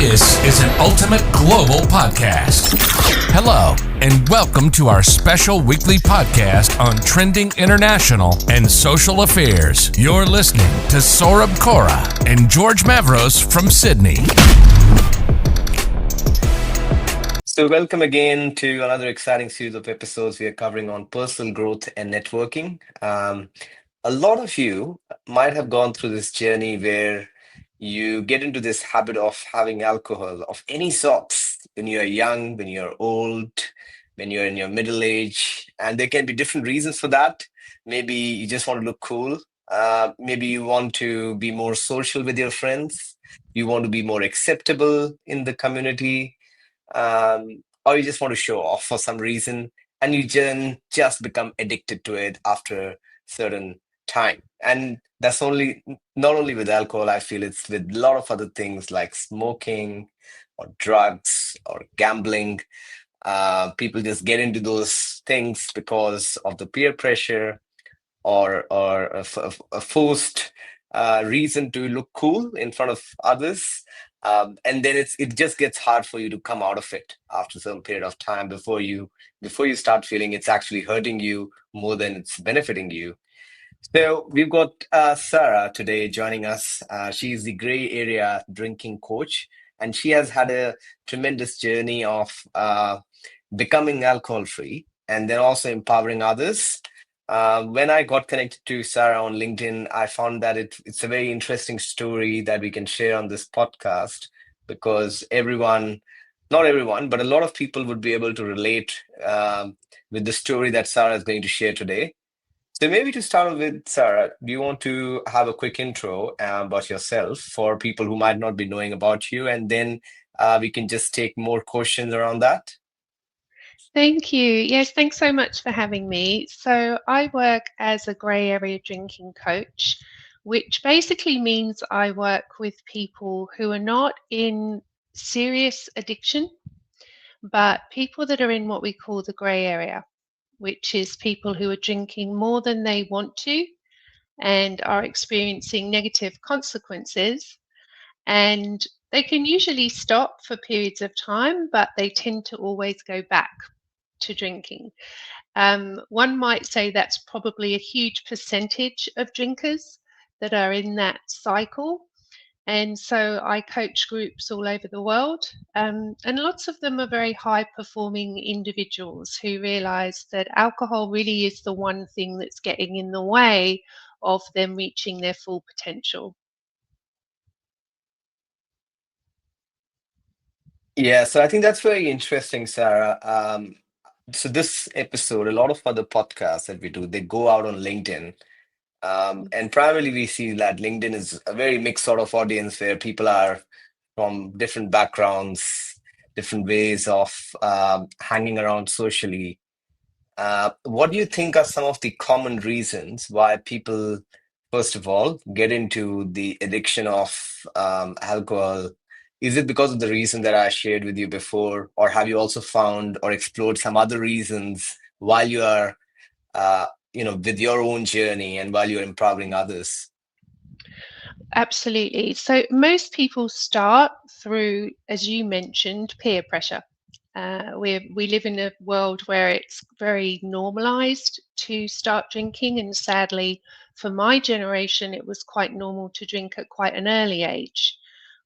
This is an ultimate global podcast. Hello, and welcome to our special weekly podcast on trending international and social affairs. You're listening to Saurabh Kaura and George Mavros from Sydney. So, welcome again to another exciting series of episodes we are covering on personal growth and networking. A lot of you might have gone through this journey where you get into this habit of having alcohol of any sorts when you're young, when you're old, when you're in your middle age, and there can be different reasons for that. Maybe you just want to look cool. Maybe you want to be more social with your friends. You want to be more acceptable in the community, or you just want to show off for some reason, and you just become addicted to it after a certain time. And that's only not only with alcohol. I feel it's with a lot of other things like smoking or drugs or gambling. People just get into those things because of the peer pressure or a forced reason to look cool in front of others. And then it just gets hard for you to come out of it after some period of time before you start feeling it's actually hurting you more than it's benefiting you. So we've got Sarah today joining us. She's the gray area drinking coach, and she has had a tremendous journey of becoming alcohol free and then also empowering others. When I got connected to Sarah on LinkedIn, I found that it's a very interesting story that we can share on this podcast because not everyone, but a lot of people would be able to relate with the story that Sarah is going to share today. So maybe to start with, Sarah, do you want to have a quick intro about yourself for people who might not be knowing about you, and then we can just take more questions around that? Thank you. Yes, thanks so much for having me. So, I work as a grey area drinking coach, which basically means I work with people who are not in serious addiction, but people that are in what we call the grey area, which is people who are drinking more than they want to and are experiencing negative consequences. And they can usually stop for periods of time, but they tend to always go back to drinking. One might say that's probably a huge percentage of drinkers that are in that cycle. And so I coach groups all over the world, and lots of them are very high performing individuals who realize that alcohol really is the one thing that's getting in the way of them reaching their full potential. Yeah, so I think that's very interesting, Sarah. So this episode, a lot of other podcasts that we do, they go out on LinkedIn. And primarily we see that LinkedIn is a very mixed sort of audience where people are from different backgrounds, different ways of hanging around socially. What do you think are some of the common reasons why people, first of all, get into the addiction of alcohol? Is it because of the reason that I shared with you before, or have you also found or explored some other reasons while you are, with your own journey and while you're empowering others? Absolutely. So most people start through, as you mentioned, peer pressure. We live in a world where it's very normalized to start drinking, and sadly, for my generation, it was quite normal to drink at quite an early age,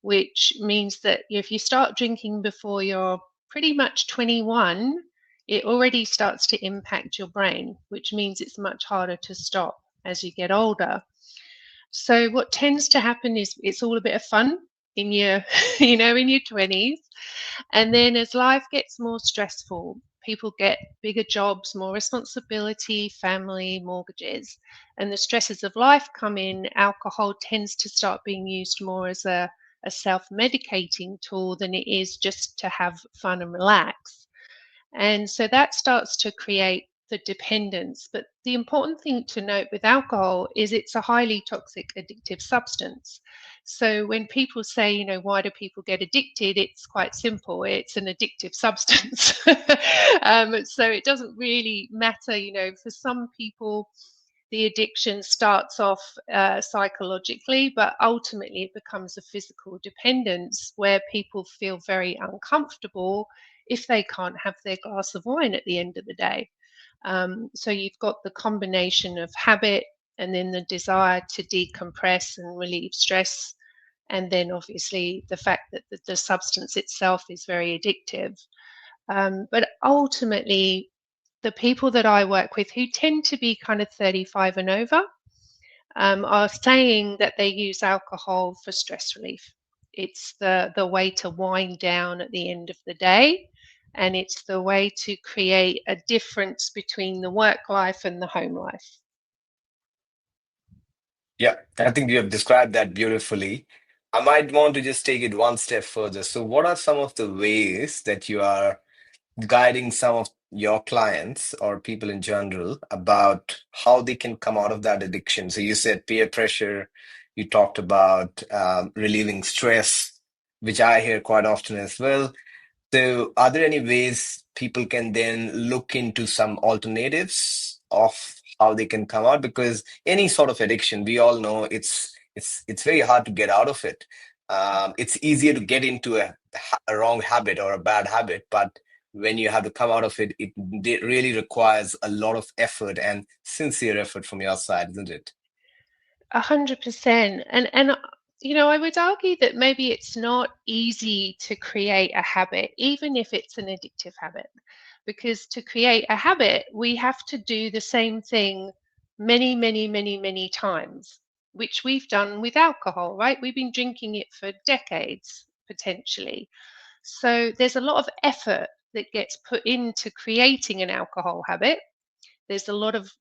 which means that if you start drinking before you're pretty much 21, it already starts to impact your brain, which means it's much harder to stop as you get older. So what tends to happen is it's all a bit of fun in your, in your 20s. And then as life gets more stressful, people get bigger jobs, more responsibility, family, mortgages, and the stresses of life come in. Alcohol tends to start being used more as a self-medicating tool than it is just to have fun and relax. And so that starts to create the dependence. But the important thing to note with alcohol is it's a highly toxic addictive substance. So when people say, why do people get addicted? It's quite simple. It's an addictive substance. So it doesn't really matter, for some people, the addiction starts off psychologically, but ultimately it becomes a physical dependence where people feel very uncomfortable if they can't have their glass of wine at the end of the day. So you've got the combination of habit and then the desire to decompress and relieve stress. And then obviously the fact that the substance itself is very addictive. But ultimately, the people that I work with who tend to be kind of 35 and over are saying that they use alcohol for stress relief. It's the way to wind down at the end of the day, and it's the way to create a difference between the work life and the home life. Yeah, I think you have described that beautifully. I might want to just take it one step further. So, what are some of the ways that you are guiding some of your clients or people in general about how they can come out of that addiction? So, you said peer pressure, you talked about relieving stress, which I hear quite often as well. So, are there any ways people can then look into some alternatives of how they can come out? Because any sort of addiction, we all know it's very hard to get out of it. It's easier to get into a wrong habit or a bad habit, but when you have to come out of it, it really requires a lot of effort and sincere effort from your side, isn't it? 100%. And you know, I would argue that maybe it's not easy to create a habit, even if it's an addictive habit, because to create a habit, we have to do the same thing many, many, many, many times, which we've done with alcohol, right? We've been drinking it for decades, potentially. So there's a lot of effort that gets put into creating an alcohol habit. There's a lot of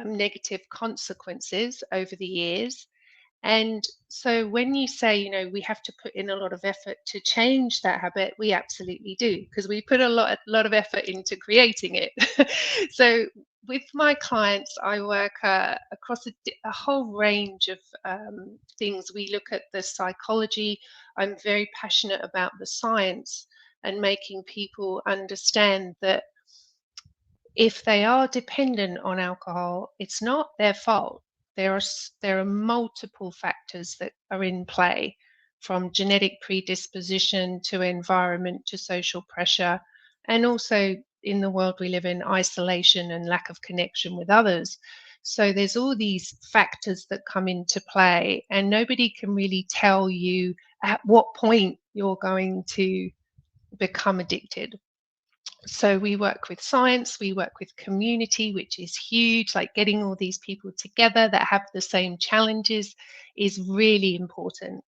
negative consequences over the years. And so when you say, you know, we have to put in a lot of effort to change that habit, we absolutely do, because we put a lot of effort into creating it. So with my clients, I work across a whole range of things. We look at the psychology. I'm very passionate about the science and making people understand that if they are dependent on alcohol, it's not their fault. There are multiple factors that are in play, from genetic predisposition to environment to social pressure, and also in the world we live in, isolation and lack of connection with others. So there's all these factors that come into play, and nobody can really tell you at what point you're going to become addicted. So we work with science, we work with community, which is huge. Like getting all these people together that have the same challenges is really important,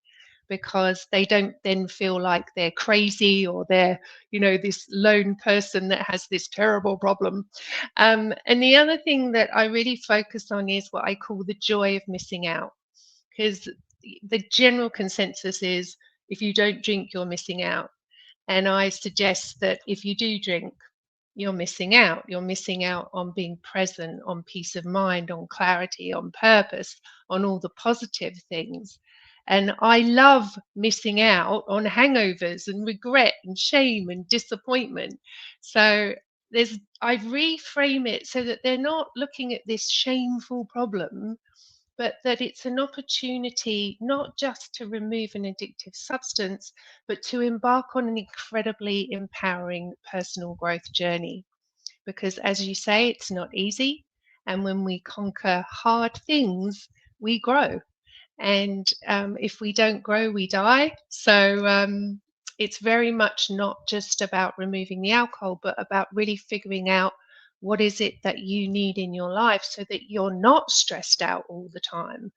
because they don't then feel like they're crazy or they're, you know, this lone person that has this terrible problem. And the other thing that I really focus on is what I call the joy of missing out, because the general consensus is if you don't drink, you're missing out. And I suggest that if you do drink, you're missing out. You're missing out on being present, on peace of mind, on clarity, on purpose, on all the positive things. And I love missing out on hangovers and regret and shame and disappointment. So I reframe it so that they're not looking at this shameful problem, but that it's an opportunity not just to remove an addictive substance, but to embark on an incredibly empowering personal growth journey. Because, as you say, it's not easy. And when we conquer hard things, we grow. And if we don't grow, we die. So it's very much not just about removing the alcohol, but about really figuring out what is it that you need in your life so that you're not stressed out all the time,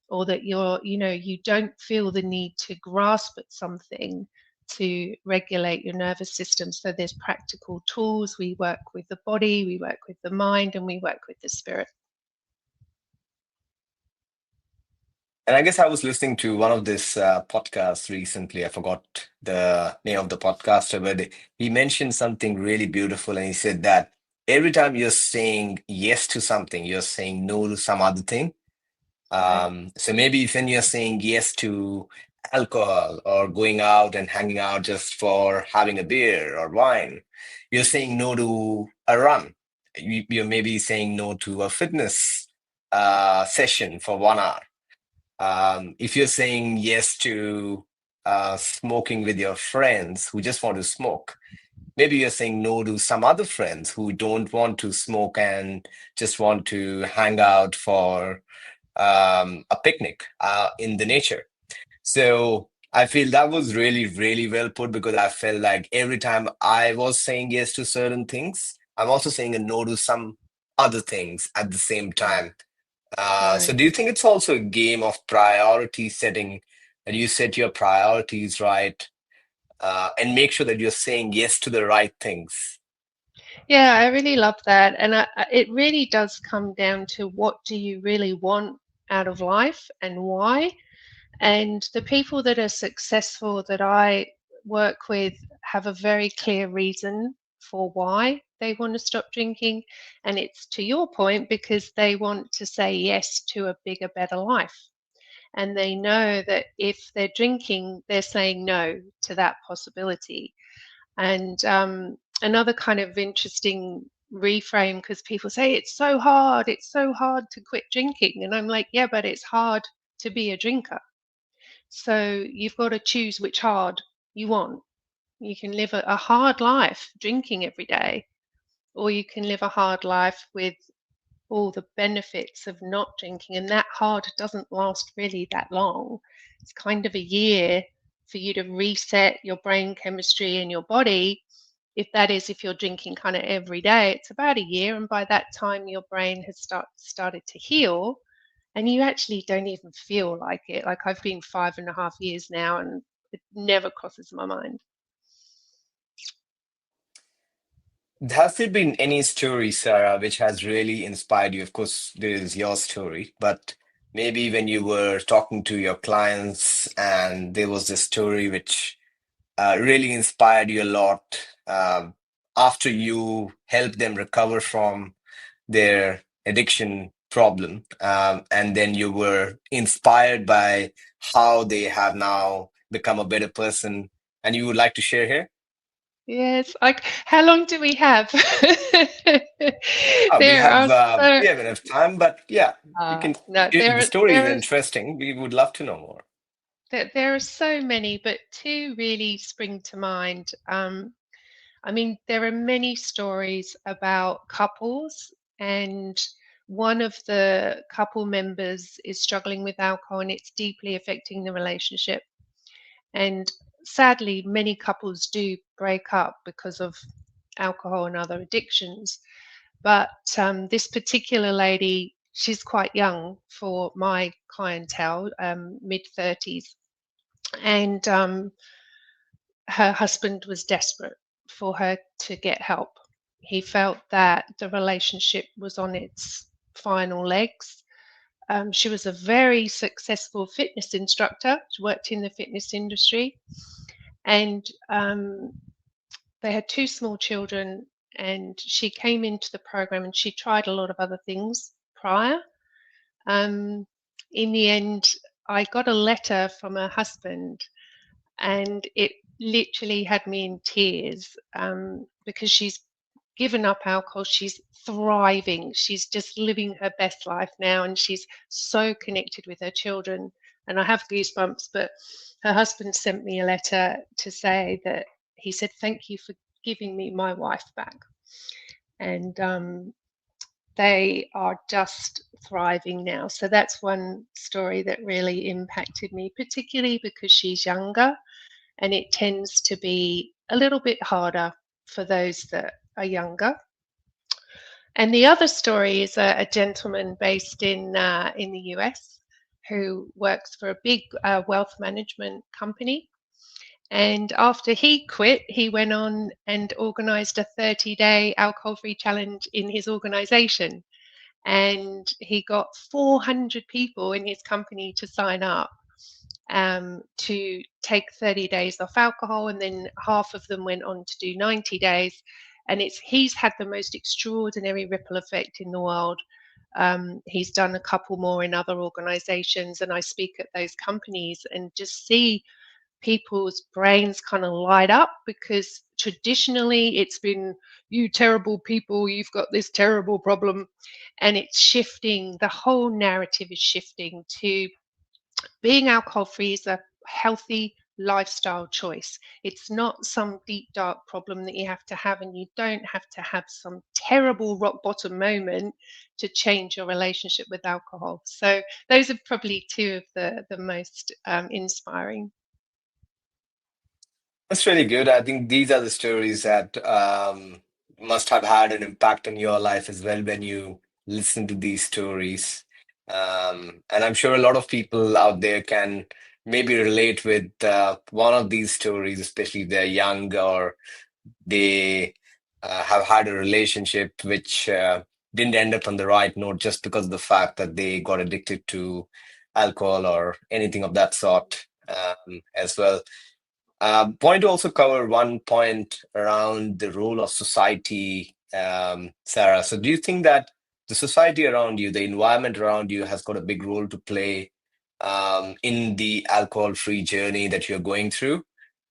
or that you're, you know, you don't feel the need to grasp at something to regulate your nervous system. So there's practical tools. We work with the body, we work with the mind, and we work with the spirit. And I guess I was listening to one of this podcasts recently. I forgot the name of the podcaster, but he mentioned something really beautiful. And he said that every time you're saying yes to something, you're saying no to some other thing. Right. So maybe when you're saying yes to alcohol or going out and hanging out just for having a beer or wine, you're saying no to a run. You're maybe saying no to a fitness session for 1 hour. If you're saying yes to smoking with your friends who just want to smoke, maybe you're saying no to some other friends who don't want to smoke and just want to hang out for a picnic in the nature. So I feel that was really, really well put, because I felt like every time I was saying yes to certain things, I'm also saying a no to some other things at the same time. So Right. do you think it's also a game of priority setting, that you set your priorities right, and make sure that you're saying yes to the right things? Yeah, I really love that. And it really does come down to what do you really want out of life and why. And the people that are successful that I work with have a very clear reason for why they want to stop drinking. And it's to your point, because they want to say yes to a bigger, better life. And they know that if they're drinking, they're saying no to that possibility. And another kind of interesting reframe, because people say it's so hard to quit drinking. And I'm like, yeah, but it's hard to be a drinker. So you've got to choose which hard you want. You can live a hard life drinking every day, or you can live a hard life with all the benefits of not drinking. And that hard doesn't last really that long. It's kind of a year for you to reset your brain chemistry and your body. If you're drinking kind of every day, it's about a year. And by that time, your brain has started to heal, and you actually don't even feel like it. Like I've been 5.5 years now, and it never crosses my mind. Has there been any story, Sarah, which has really inspired you? Of course, there is your story, but maybe when you were talking to your clients and there was this story which really inspired you a lot, after you helped them recover from their addiction problem, and then you were inspired by how they have now become a better person, and you would like to share here? Yes, like how long do we have? We There have are so we have enough time, but yeah, you can. no, The story is interesting. We would love to know more. there are so many, but two really spring to mind. I mean, there are many stories about couples, and one of the couple members is struggling with alcohol, and it's deeply affecting the relationship. And sadly, many couples do break up because of alcohol and other addictions. But this particular lady, she's quite young for my clientele, mid 30s, and her husband was desperate for her to get help. He felt that the relationship was on its final legs. She was a very successful fitness instructor. She worked in the fitness industry, and they had two small children. And she came into the program, and she tried a lot of other things prior. Um, in the end, I got a letter from her husband, and it literally had me in tears, because she's given up alcohol. She's thriving. She's just living her best life now, and she's so connected with her children. And I have goosebumps, but her husband sent me a letter to say that he said, "Thank you for giving me my wife back." And they are just thriving now. So that's one story that really impacted me, particularly because she's younger, and it tends to be a little bit harder for those that are younger. And the other story is a gentleman based in the US who works for a big wealth management company. And after he quit, he went on and organized a 30-day alcohol-free challenge in his organization. And he got 400 people in his company to sign up, to take 30 days off alcohol, and then half of them went on to do 90 days. And he's had the most extraordinary ripple effect in the world. He's done a couple more in other organizations, and I speak at those companies and just see people's brains kind of light up, because traditionally it's been, you terrible people, you've got this terrible problem. And it's shifting, the whole narrative is shifting to being alcohol free is a healthy lifestyle choice. It's not some deep, dark problem that you have to have, and you don't have to have some terrible rock bottom moment to change your relationship with alcohol. So, those are probably two of the most inspiring. That's really good. I think these are the stories that must have had an impact on your life as well when you listen to these stories. And I'm sure a lot of people out there can maybe relate with one of these stories, especially if they're young or they have had a relationship which didn't end up on the right note just because of the fact that they got addicted to alcohol or anything of that sort as well. Wanted to also cover one point around the role of society, Sarah. So, do you think that the society around you, the environment around you, has got a big role to play in the alcohol-free journey that you're going through?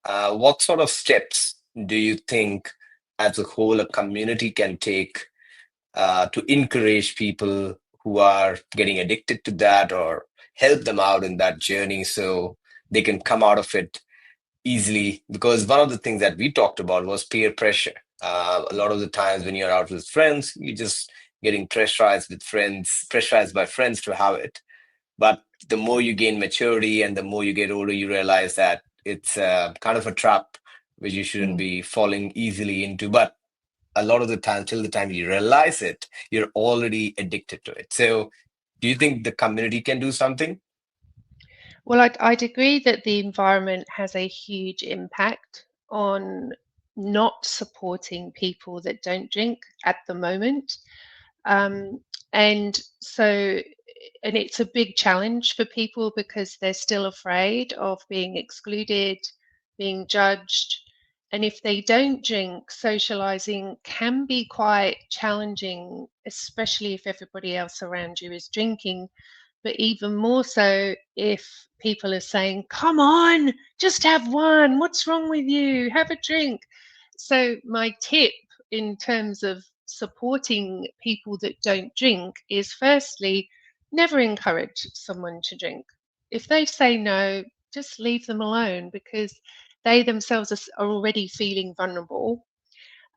What sort of steps do you think, as a whole, a community can take to encourage people who are getting addicted to that or help them out in that journey so they can come out of it easily? Because one of the things that we talked about was peer pressure. A lot of the times when you're out with friends, you're just getting pressurized by friends to have it. But the more you gain maturity and the more you get older, you realize that it's kind of a trap which you shouldn't be falling easily into. But a lot of the time, till the time you realize it, you're already addicted to it. So, do you think the community can do something? Well, I'd agree that the environment has a huge impact on not supporting people that don't drink at the moment. Um, and so, and it's a big challenge for people because they're still afraid of being excluded, being judged. And if they don't drink, socializing can be quite challenging, especially if everybody else around you is drinking, but even more so if people are saying, "Come on, just have one. What's wrong with you? Have a drink." So, my tip in terms of supporting people that don't drink is firstly, never encourage someone to drink. If they say no, just leave them alone because they themselves are already feeling vulnerable.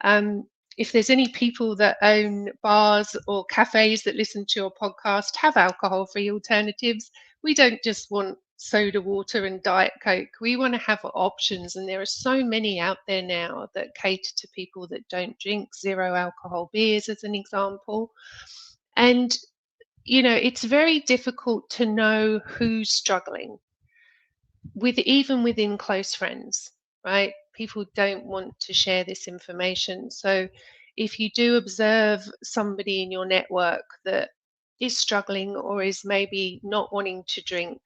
um, if there's any people that own bars or cafes that listen to your podcast, have alcohol free alternatives. We don't just want soda water and Diet Coke. We want to have options. And there are so many out there now that cater to people that don't drink, zero alcohol beers, as an example. And, it's very difficult to know who's struggling even within close friends, right? People don't want to share this information. So if you do observe somebody in your network that is struggling or is maybe not wanting to drink,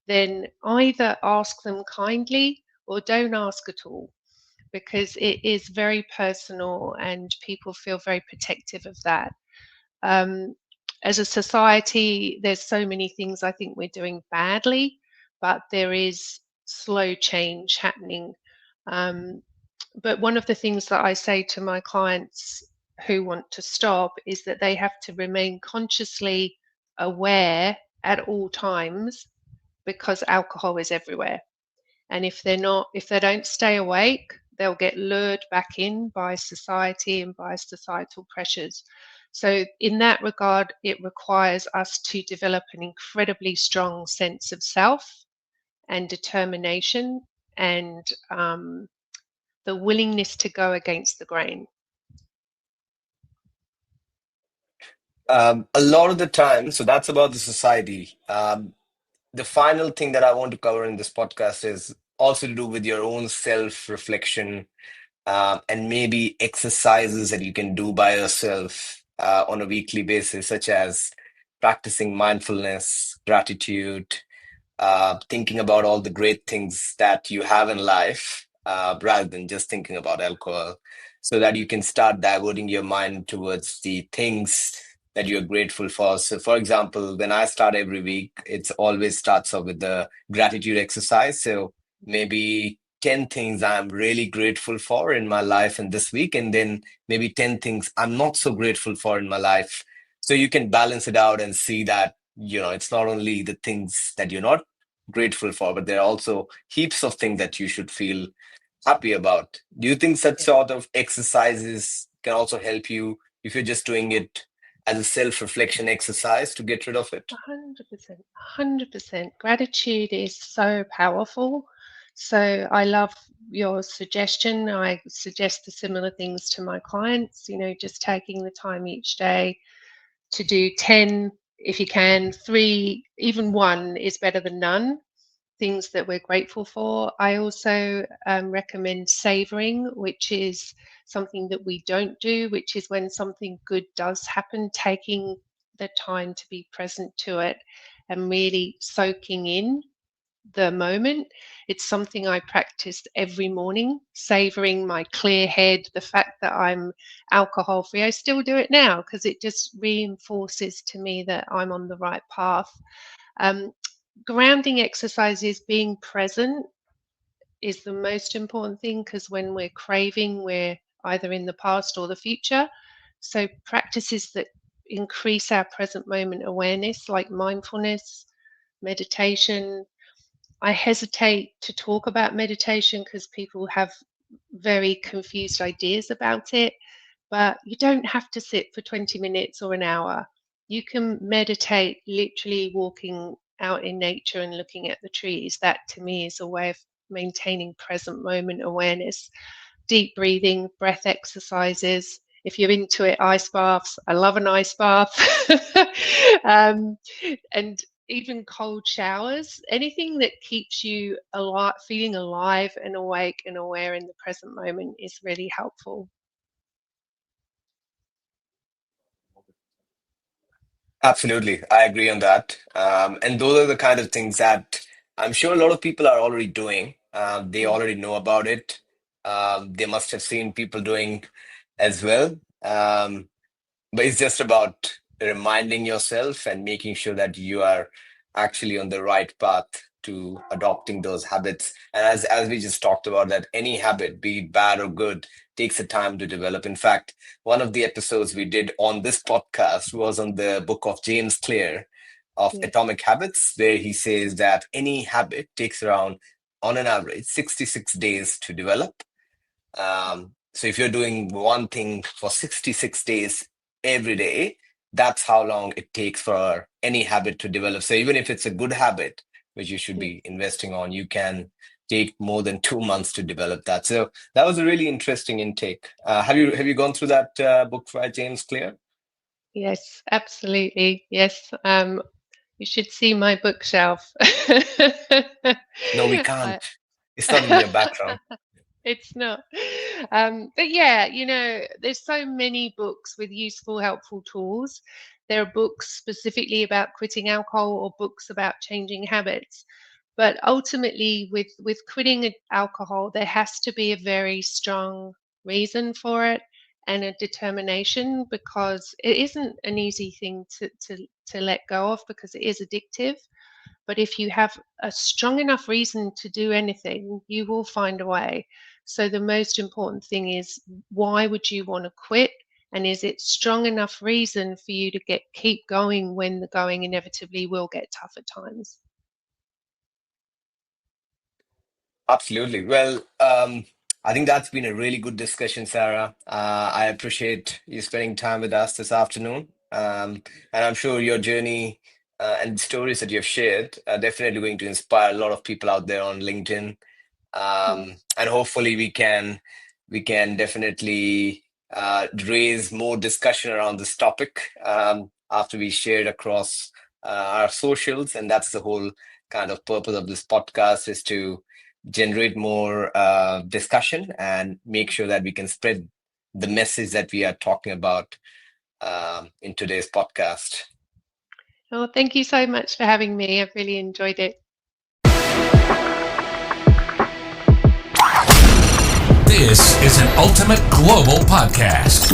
then either ask them kindly or don't ask at all, because it is very personal and people feel very protective of that. um, as a society, there's so many things I think we're doing badly, but there is slow change happening. Um, but one of the things that I say to my clients who want to stop is that they have to remain consciously aware at all times, because alcohol is everywhere. And if they don't stay awake, they'll get lured back in by society and by societal pressures. So, in that regard, it requires us to develop an incredibly strong sense of self and determination, and the willingness to go against the grain. A lot of the time, so that's about the society. The final thing that I want to cover in this podcast is also to do with your own self reflection and maybe exercises that you can do by yourself on a weekly basis, such as practicing mindfulness, gratitude, thinking about all the great things that you have in life rather than just thinking about alcohol, so that you can start diverting your mind towards the things that you're grateful for. So, for example, when I start every week, it's always starts off with the gratitude exercise. So, maybe 10 things I'm really grateful for in my life in this week, and then maybe 10 things I'm not so grateful for in my life. So you can balance it out and see that, it's not only the things that you're not grateful for, but there are also heaps of things that you should feel happy about. Do you think such Yeah. sort of exercises can also help you if you're just doing it as a self-reflection exercise to get rid of it? 100%, 100%. Gratitude is so powerful. So I love your suggestion. I suggest the similar things to my clients, just taking the time each day to do 10 if you can, 3, even 1 is better than none. Things that we're grateful for. I also recommend savoring, which is something that we don't do, which is when something good does happen, taking the time to be present to it and really soaking in the moment. It's something I practice every morning, savoring my clear head, the fact that I'm alcohol free. I still do it now because it just reinforces to me that I'm on the right path. Um, Grounding exercises, being present is the most important thing because when we're craving, we're either in the past or the future. So, practices that increase our present moment awareness, like mindfulness, meditation. I hesitate to talk about meditation because people have very confused ideas about it, but you don't have to sit for 20 minutes or an hour. You can meditate literally walking out in nature and looking at the trees. That to me is a way of maintaining present moment awareness. Deep breathing, breath exercises. If you're into it, ice baths. I love an ice bath. um, and even cold showers, anything that keeps you alive, feeling alive and awake and aware in the present moment is really helpful. Absolutely. I agree on that. And those are the kind of things that I'm sure a lot of people are already doing. They Mm, already know about it. They must have seen people doing as well. But it's just about reminding yourself and making sure that you are actually on the right path to adopting those habits. And as we just talked about, that any habit, be it bad or good, takes a time to develop. In fact, one of the episodes we did on this podcast was on the book of James Clear of yes, Atomic Habits, where he says that any habit takes around, on an average, 66 days to develop. So if you're doing one thing for 66 days every day, that's how long it takes for any habit to develop. So even if it's a good habit, which you should yes, be investing on, you can take more than 2 months to develop that. So that was a really interesting intake. Have you gone through that book by James Clear? yes, absolutely. Yes. You should see my bookshelf. No, we can't. I, It's not in your background. it's not. But yeah, there's so many books with useful, helpful tools. There are books specifically about quitting alcohol or books about changing habits. But ultimately, with quitting alcohol, there has to be a very strong reason for it and a determination because it isn't an easy thing to let go of because it is addictive. But if you have a strong enough reason to do anything, you will find a way. So the most important thing is why would you want to quit? And is it strong enough reason for you to keep going when the going inevitably will get tough at times? Absolutely. Well, I think that's been a really good discussion, Sarah. I appreciate you spending time with us this afternoon. And I'm sure your journey and stories that you've shared are definitely going to inspire a lot of people out there on LinkedIn. Mm. And hopefully we can definitely raise more discussion around this topic after we share it across our socials. And that's the whole kind of purpose of this podcast, is to generate more discussion and make sure that we can spread the message that we are talking about in today's podcast. Well, thank you so much for having me. I've really enjoyed it. This is an ultimate global podcast.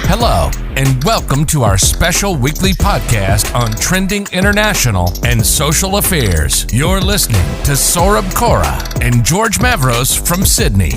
Hello, and welcome to our special weekly podcast on trending international and social affairs. You're listening to Saurabh Kora and George Mavros from Sydney.